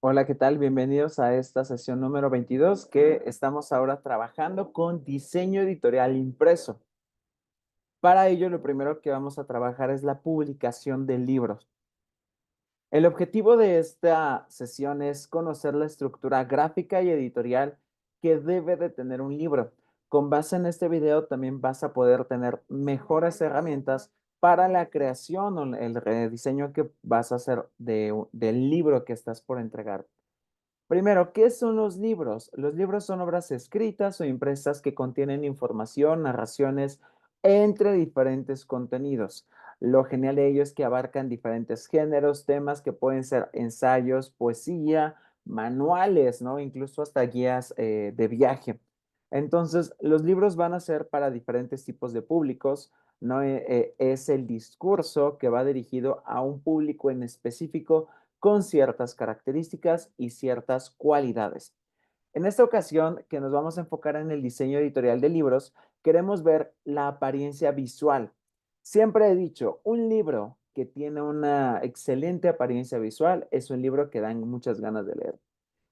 Hola, ¿qué tal? Bienvenidos a esta sesión número 22 que estamos ahora trabajando con diseño editorial impreso. Para ello, lo primero que vamos a trabajar es la publicación de libros. El objetivo de esta sesión es conocer la estructura gráfica y editorial que debe de tener un libro. Con base en este video también vas a poder tener mejores herramientas para la creación o el rediseño que vas a hacer del libro que estás por entregar. Primero, ¿qué son los libros? Los libros son obras escritas o impresas que contienen información, narraciones entre diferentes contenidos. Lo genial de ello es que abarcan diferentes géneros, temas que pueden ser ensayos, poesía, manuales, ¿no? Incluso hasta guías de viaje. Entonces, los libros van a ser para diferentes tipos de públicos, ¿no? Es el discurso que va dirigido a un público en específico con ciertas características y ciertas cualidades. En esta ocasión, que nos vamos a enfocar en el diseño editorial de libros, queremos ver la apariencia visual. Siempre he dicho, un libro que tiene una excelente apariencia visual es un libro que dan muchas ganas de leer.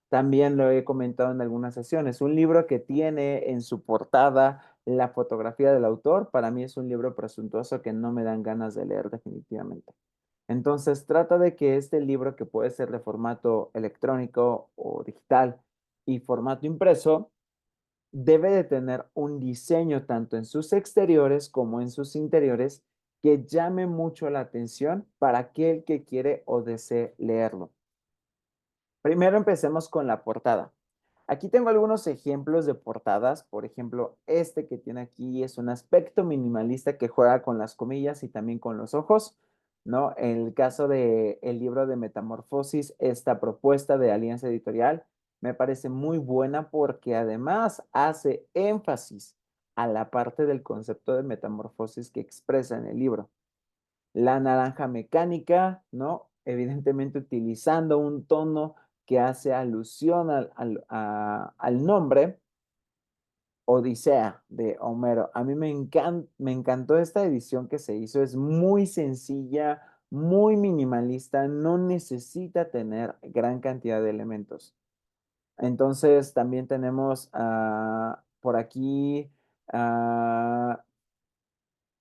También lo he comentado en algunas sesiones. Un libro que tiene en su portada la fotografía del autor, para mí es un libro presuntuoso que no me dan ganas de leer definitivamente. Entonces, trata de que este libro, que puede ser de formato electrónico o digital y formato impreso, debe de tener un diseño tanto en sus exteriores como en sus interiores que llame mucho la atención para aquel que quiere o desee leerlo. Primero empecemos con la portada. Aquí tengo algunos ejemplos de portadas. Por ejemplo, este que tiene aquí es un aspecto minimalista que juega con las comillas y también con los ojos, ¿no? En el caso del libro de Metamorfosis, esta propuesta de Alianza Editorial me parece muy buena porque además hace énfasis a la parte del concepto de metamorfosis que expresa en el libro. La naranja mecánica, ¿no? Evidentemente utilizando un tono que hace alusión al nombre, Odisea de Homero. A mí me encantó esta edición que se hizo, es muy sencilla, muy minimalista, no necesita tener gran cantidad de elementos. Entonces también tenemos por aquí, ah,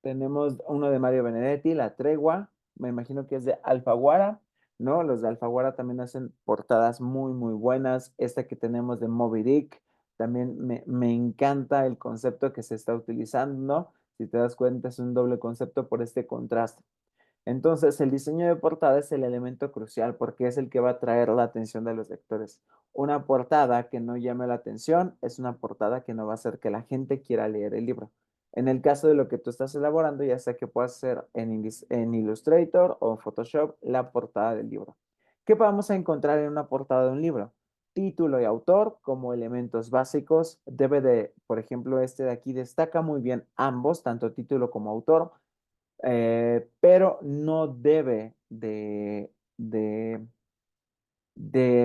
tenemos uno de Mario Benedetti, La Tregua, me imagino que es de Alfaguara, ¿no? Los de Alfaguara también hacen portadas muy, muy buenas. Esta que tenemos de Moby Dick, también me encanta el concepto que se está utilizando, ¿no? Si te das cuenta, es un doble concepto por este contraste. Entonces, el diseño de portada es el elemento crucial porque es el que va a atraer la atención de los lectores. Una portada que no llame la atención es una portada que no va a hacer que la gente quiera leer el libro. En el caso de lo que tú estás elaborando, ya sea que puedas hacer en Illustrator o Photoshop la portada del libro. ¿Qué vamos a encontrar en una portada de un libro? Título y autor como elementos básicos. Debe de, por ejemplo, este de aquí destaca muy bien ambos, tanto título como autor, pero no debe de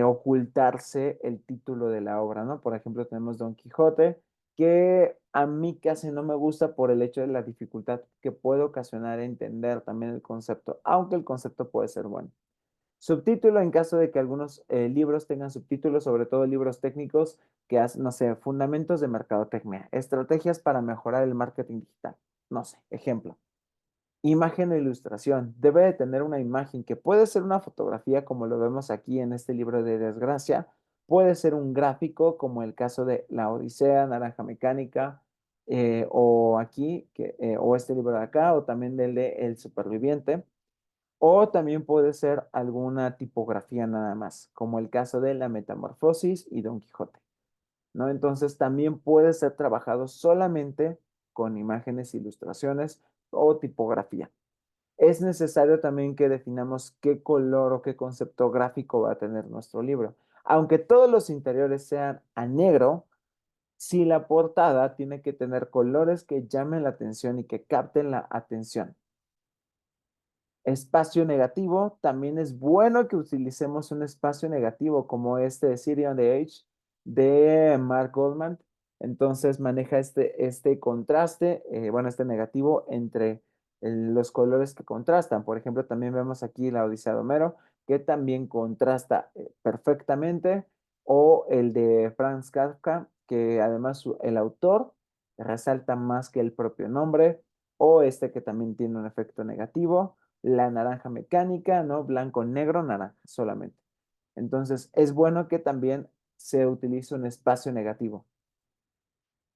ocultarse el título de la obra, ¿no? Por ejemplo, tenemos Don Quijote, que a mí casi no me gusta por el hecho de la dificultad que puede ocasionar entender también el concepto, aunque el concepto puede ser bueno. Subtítulo en caso de que algunos libros tengan subtítulos, sobre todo libros técnicos que hacen, no sé, fundamentos de mercadotecnia, estrategias para mejorar el marketing digital, no sé, ejemplo. Imagen e ilustración. Debe de tener una imagen que puede ser una fotografía, como lo vemos aquí en este libro de desgracia. Puede ser un gráfico, como el caso de La Odisea, Naranja Mecánica, o aquí, o este libro de acá, o también del de El Superviviente. O también puede ser alguna tipografía nada más, como el caso de La Metamorfosis y Don Quijote, ¿no? Entonces también puede ser trabajado solamente con imágenes, ilustraciones o tipografía. Es necesario también que definamos qué color o qué concepto gráfico va a tener nuestro libro. Aunque todos los interiores sean a negro, si la portada tiene que tener colores que llamen la atención y que capten la atención. Espacio negativo, también es bueno que utilicemos un espacio negativo como este de City on the Edge de Mark Goldman. Entonces maneja este contraste, bueno, este negativo entre los colores que contrastan. Por ejemplo, también vemos aquí la Odisea de Homero, que también contrasta perfectamente, o el de Franz Kafka, que además el autor resalta más que el propio nombre, o este que también tiene un efecto negativo, la naranja mecánica, ¿no? Blanco, negro, naranja solamente. Entonces, es bueno que también se utilice un espacio negativo.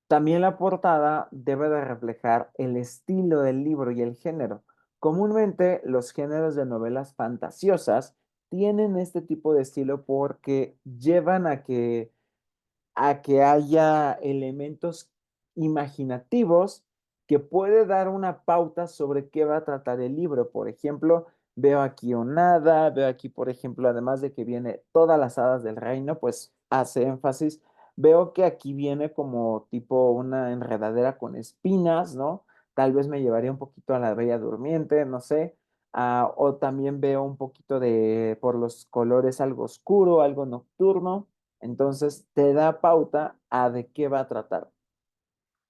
También la portada debe de reflejar el estilo del libro y el género. Comúnmente los géneros de novelas fantasiosas tienen este tipo de estilo porque llevan a que haya elementos imaginativos que puede dar una pauta sobre qué va a tratar el libro. Por ejemplo, veo aquí Onada, veo aquí, por ejemplo, además de que viene todas las hadas del reino, pues hace énfasis. Veo que aquí viene como tipo una enredadera con espinas, ¿no? Tal vez me llevaría un poquito a la Bella Durmiente, no sé. O también veo un poquito de, por los colores, algo oscuro, algo nocturno. Entonces te da pauta a de qué va a tratar.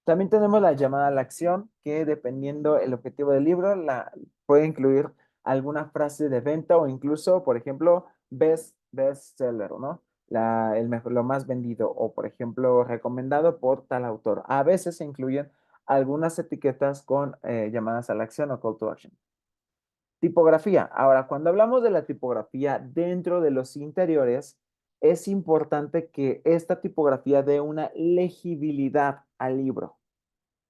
También tenemos la llamada a la acción, que dependiendo el objetivo del libro, puede incluir alguna frase de venta o incluso, por ejemplo, best seller, ¿no? Lo más vendido o, por ejemplo, recomendado por tal autor. A veces se incluyen algunas etiquetas con llamadas a la acción o call to action. Tipografía. Ahora, cuando hablamos de la tipografía dentro de los interiores, es importante que esta tipografía dé una legibilidad al libro.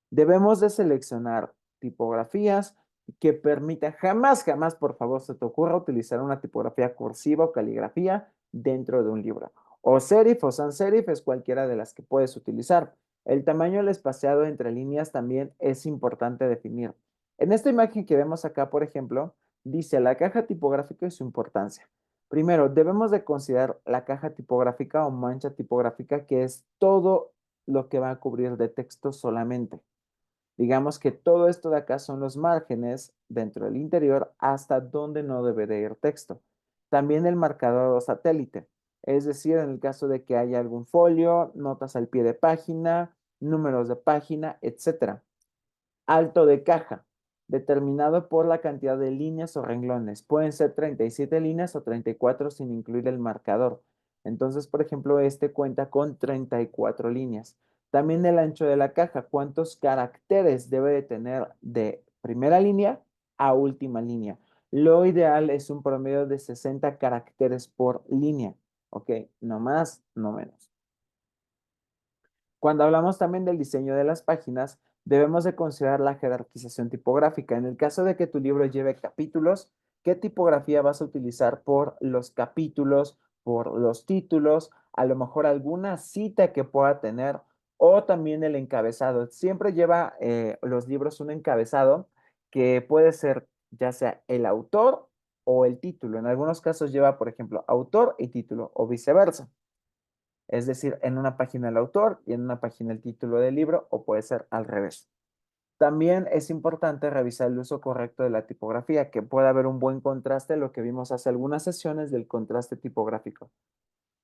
Debemos de seleccionar tipografías que permitan, jamás, por favor, se te ocurra utilizar una tipografía cursiva o caligrafía dentro de un libro. O serif o sans serif es cualquiera de las que puedes utilizar. El tamaño del espaciado entre líneas también es importante definir. En esta imagen que vemos acá, por ejemplo, dice la caja tipográfica y su importancia. Primero, debemos de considerar la caja tipográfica o mancha tipográfica, que es todo lo que va a cubrir de texto solamente. Digamos que todo esto de acá son los márgenes dentro del interior hasta donde no debe de ir texto. También el marcador satélite, es decir, en el caso de que haya algún folio, notas al pie de página, números de página, etcétera. Alto de caja, determinado por la cantidad de líneas o renglones. Pueden ser 37 líneas o 34 sin incluir el marcador. Entonces, por ejemplo, este cuenta con 34 líneas. También el ancho de la caja, cuántos caracteres debe de tener de primera línea a última línea. Lo ideal es un promedio de 60 caracteres por línea. ¿Ok? No más, no menos. Cuando hablamos también del diseño de las páginas, debemos de considerar la jerarquización tipográfica. En el caso de que tu libro lleve capítulos, ¿qué tipografía vas a utilizar por los capítulos, por los títulos, a lo mejor alguna cita que pueda tener o también el encabezado? Siempre lleva los libros un encabezado que puede ser ya sea el autor o el título. En algunos casos lleva, por ejemplo, autor y título o viceversa. Es decir, en una página el autor y en una página el título del libro, o puede ser al revés. También es importante revisar el uso correcto de la tipografía, que pueda haber un buen contraste, lo que vimos hace algunas sesiones del contraste tipográfico.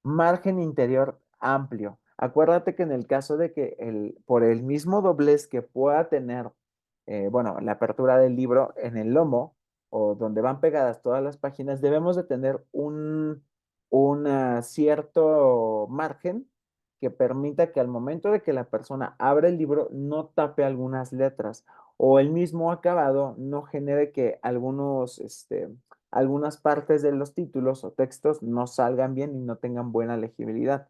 Margen interior amplio. Acuérdate que en el caso de que por el mismo doblez que pueda tener, bueno, la apertura del libro en el lomo o donde van pegadas todas las páginas, debemos de tener un cierto margen que permita que al momento de que la persona abra el libro no tape algunas letras o el mismo acabado no genere que algunas partes de los títulos o textos no salgan bien y no tengan buena legibilidad.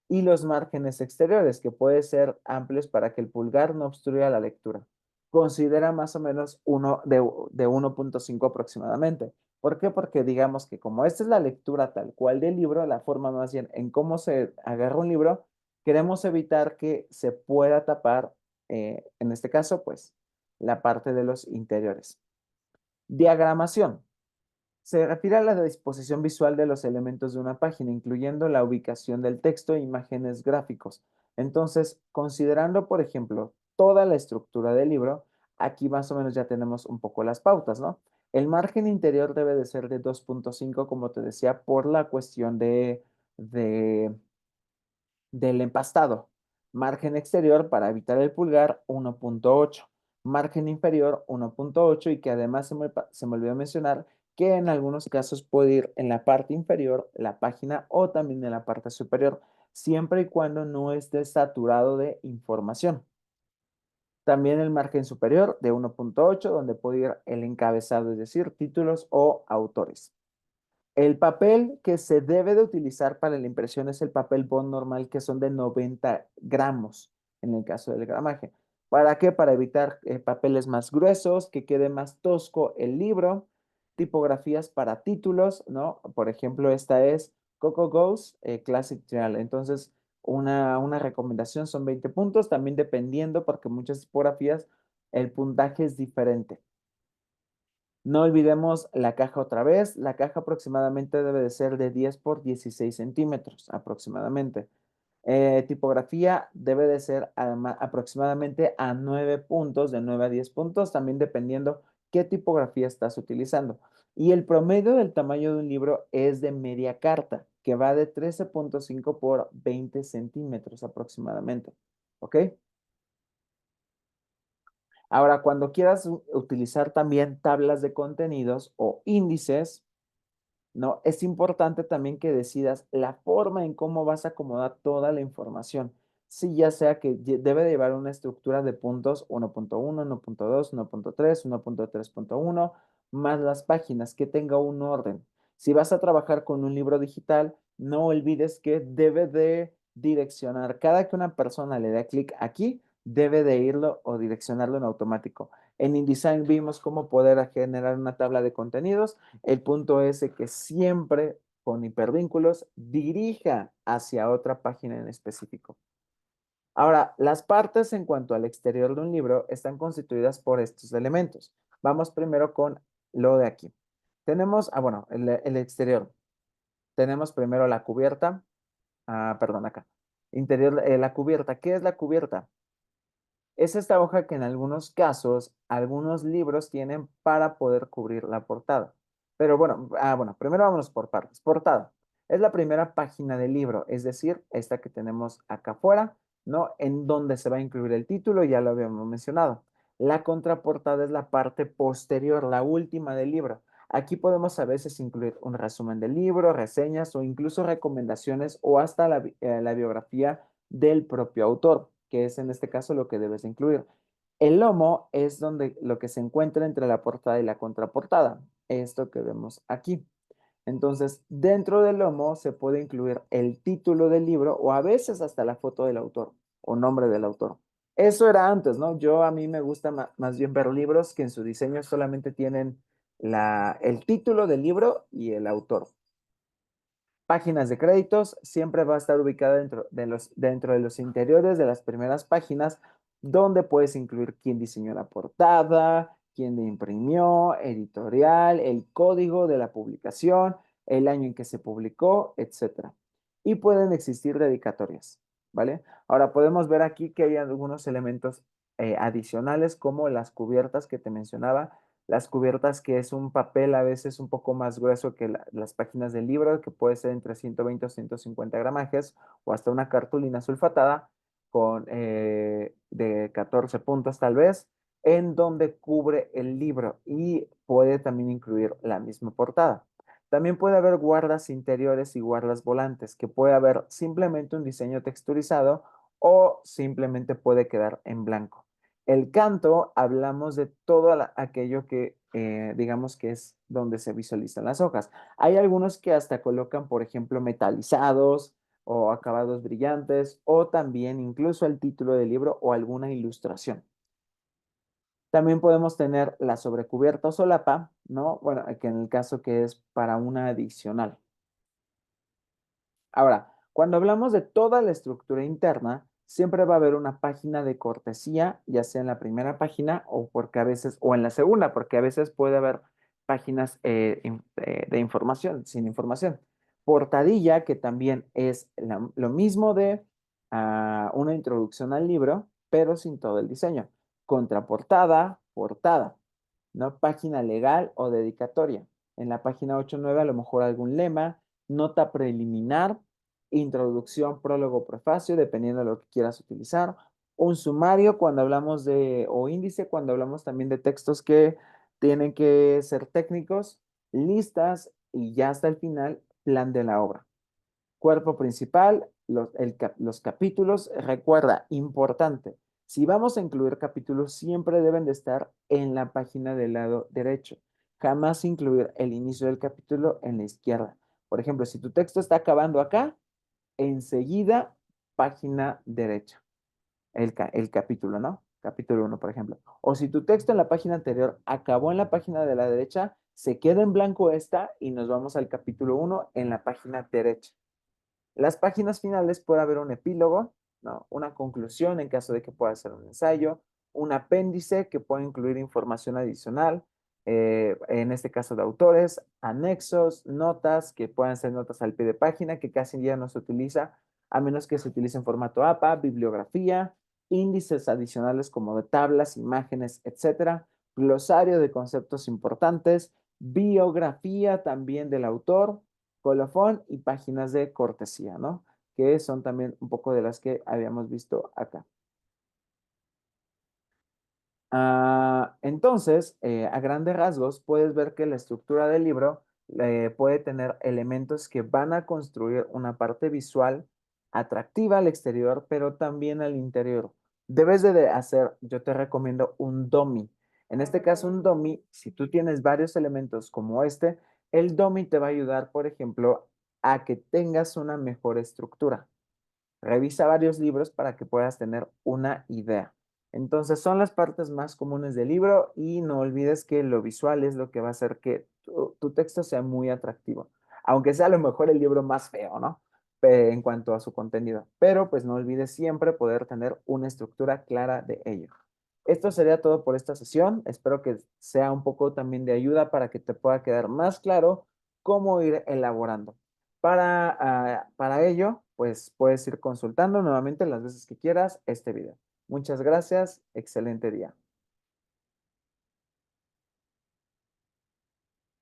Y los márgenes exteriores, que pueden ser amplios para que el pulgar no obstruya la lectura. Considera más o menos uno de 1.5 aproximadamente. ¿Por qué? Porque digamos que como esta es la lectura tal cual del libro, la forma más bien en cómo se agarra un libro, queremos evitar que se pueda tapar, en este caso, pues, la parte de los interiores. Diagramación. Se refiere a la disposición visual de los elementos de una página, incluyendo la ubicación del texto e imágenes gráficos. Entonces, considerando, por ejemplo, toda la estructura del libro, aquí más o menos ya tenemos un poco las pautas, ¿no? El margen interior debe de ser de 2.5, como te decía, por la cuestión de del empastado. Margen exterior para evitar el pulgar 1.8. Margen inferior 1.8 y que además se me olvidó mencionar que en algunos casos puede ir en la parte inferior, la página, o también en la parte superior, siempre y cuando no esté saturado de información. También el margen superior de 1.8, donde puede ir el encabezado, es decir, títulos o autores. El papel que se debe de utilizar para la impresión es el papel bond normal, que son de 90 gramos en el caso del gramaje. ¿Para qué? Para evitar papeles más gruesos, que quede más tosco el libro, tipografías para títulos, ¿no? Por ejemplo, esta es Coco Ghost Classic Trial. Entonces, una recomendación son 20 puntos, también dependiendo, porque muchas tipografías el puntaje es diferente. No olvidemos la caja otra vez. La caja aproximadamente debe de ser de 10 por 16 centímetros aproximadamente. Tipografía debe de ser aproximadamente a 9 puntos, de 9 a 10 puntos, también dependiendo qué tipografía estás utilizando. Y el promedio del tamaño de un libro es de media carta, que va de 13.5 por 20 centímetros aproximadamente. ¿Ok? Ahora, cuando quieras utilizar también tablas de contenidos o índices, ¿no? Es importante también que decidas la forma en cómo vas a acomodar toda la información. Sí, ya sea que debe de llevar una estructura de puntos 1.1, 1.2, 1.3, 1.3.1, más las páginas, que tenga un orden. Si vas a trabajar con un libro digital, no olvides que debe de direccionar. Cada que una persona le dé clic aquí, debe de irlo o direccionarlo en automático. En InDesign vimos cómo poder generar una tabla de contenidos. El punto es que siempre con hipervínculos dirija hacia otra página en específico. Ahora, las partes en cuanto al exterior de un libro están constituidas por estos elementos. Vamos primero con lo de aquí. Tenemos, bueno, el exterior. Tenemos primero la cubierta. Perdón, acá. Interior, la cubierta. ¿Qué es la cubierta? Es esta hoja que en algunos casos, algunos libros tienen para poder cubrir la portada. Pero bueno, bueno, primero vámonos por partes. Portada. Es la primera página del libro, es decir, esta que tenemos acá afuera, ¿no? En donde se va a incluir el título, ya lo habíamos mencionado. La contraportada es la parte posterior, la última del libro. Aquí podemos a veces incluir un resumen del libro, reseñas o incluso recomendaciones o hasta la biografía del propio autor, que es en este caso lo que debes de incluir. El lomo es donde lo que se encuentra entre la portada y la contraportada, esto que vemos aquí. Entonces, dentro del lomo se puede incluir el título del libro o a veces hasta la foto del autor o nombre del autor. Eso era antes, ¿no? A mí me gusta más bien ver libros que en su diseño solamente tienen el título del libro y el autor. Páginas de créditos siempre va a estar ubicada dentro de los interiores de las primeras páginas, donde puedes incluir quién diseñó la portada, quién la imprimió, editorial, el código de la publicación, el año en que se publicó, etcétera. Y pueden existir dedicatorias, ¿vale? Ahora podemos ver aquí que hay algunos elementos adicionales, como las cubiertas que te mencionaba, las cubiertas, que es un papel a veces un poco más grueso que las páginas del libro, que puede ser entre 120 o 150 gramajes, o hasta una cartulina sulfatada de 14 puntos tal vez, en donde cubre el libro y puede también incluir la misma portada. También puede haber guardas interiores y guardas volantes, que puede haber simplemente un diseño texturizado o simplemente puede quedar en blanco. El canto, hablamos de todo aquello que digamos que es donde se visualizan las hojas. Hay algunos que hasta colocan, por ejemplo, metalizados o acabados brillantes, o también incluso el título del libro o alguna ilustración. También podemos tener la sobrecubierta o solapa, ¿no? Bueno, que en el caso que es para una adicional. Ahora, cuando hablamos de toda la estructura interna, siempre va a haber una página de cortesía, ya sea en la primera página o porque a veces, o en la segunda, porque a veces puede haber páginas de información, sin información. Portadilla, que también es lo mismo de una introducción al libro, pero sin todo el diseño. Contraportada, portada, ¿no? Página legal o dedicatoria. En la página 8 o 9 a lo mejor algún lema, nota preliminar, introducción, prólogo, prefacio, dependiendo de lo que quieras utilizar. Un sumario cuando hablamos o índice cuando hablamos también de textos que tienen que ser técnicos. listas y ya hasta el final, plan de la obra. Cuerpo principal, los capítulos. Recuerda, importante, si vamos a incluir capítulos, siempre deben de estar en la página del lado derecho. Jamás incluir el inicio del capítulo en la izquierda. Por ejemplo, si tu texto está acabando acá, enseguida, página derecha. El capítulo, ¿no? Capítulo 1, por ejemplo. O si tu texto en la página anterior acabó en la página de la derecha, se queda en blanco esta y nos vamos al capítulo 1 en la página derecha. Las páginas finales puede haber un epílogo, ¿no? Una conclusión en caso de que pueda ser un ensayo, un apéndice que puede incluir información adicional, en este caso de autores, anexos, notas que puedan ser notas al pie de página, que casi ya no se utiliza, a menos que se utilice en formato APA, bibliografía, índices adicionales como de tablas, imágenes, etcétera, glosario de conceptos importantes, biografía también del autor, colofón y páginas de cortesía, ¿no? Que son también un poco de las que habíamos visto acá. Entonces, a grandes rasgos, puedes ver que la estructura del libro puede tener elementos que van a construir una parte visual atractiva al exterior, pero también al interior. Debes de hacer, yo te recomiendo un dummy. En este caso, un dummy, si tú tienes varios elementos como este, el dummy te va a ayudar, por ejemplo, a que tengas una mejor estructura. Revisa varios libros para que puedas tener una idea. Entonces, son las partes más comunes del libro y no olvides que lo visual es lo que va a hacer que tu texto sea muy atractivo. Aunque sea a lo mejor el libro más feo, ¿no? En cuanto a su contenido. Pero pues no olvides siempre poder tener una estructura clara de ello. Esto sería todo por esta sesión. Espero que sea un poco también de ayuda para que te pueda quedar más claro cómo ir elaborando. Para ello, pues puedes ir consultando nuevamente las veces que quieras este video. Muchas gracias, excelente día.